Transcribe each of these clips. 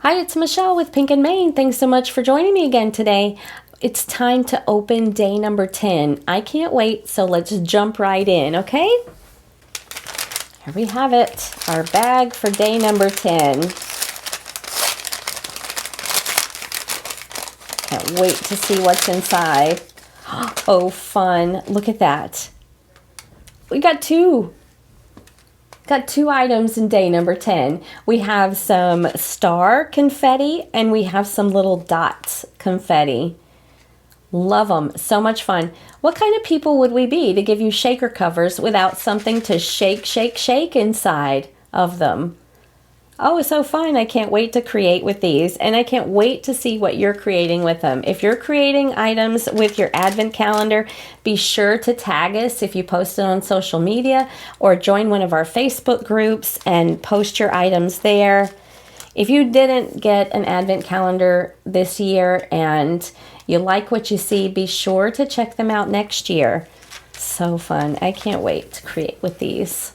Hi, it's Michelle with Pink and Main. Thanks so much for joining me again today. It's time to open day number 10. I can't wait, so let's jump right in, okay? Here we have it, our bag for day number 10. Can't wait to see what's inside. Oh, fun. Look at that. We got two items in day number 10. We have some star confetti and we have some little dots confetti. Love them. So much fun. What kind of people would we be to give you shaker covers without something to shake, shake, shake inside of them? Oh, it's so fun. I can't wait to create with these, and I can't wait to see what you're creating with them. If you're creating items with your advent calendar, be sure to tag us if you post it on social media, or join one of our Facebook groups and post your items there. If you didn't get an advent calendar this year and you like what you see, be sure to check them out next year. So fun. I can't wait to create with these.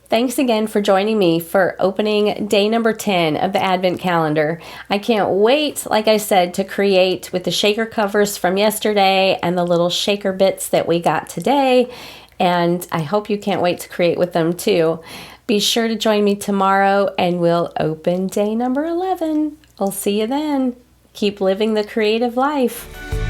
Thanks again for joining me for opening day number 10 of the Advent Calendar. I can't wait, like I said, to create with the shaker covers from yesterday and the little shaker bits that we got today. And I hope you can't wait to create with them too. Be sure to join me tomorrow and we'll open day number 11. I'll see you then. Keep living the creative life.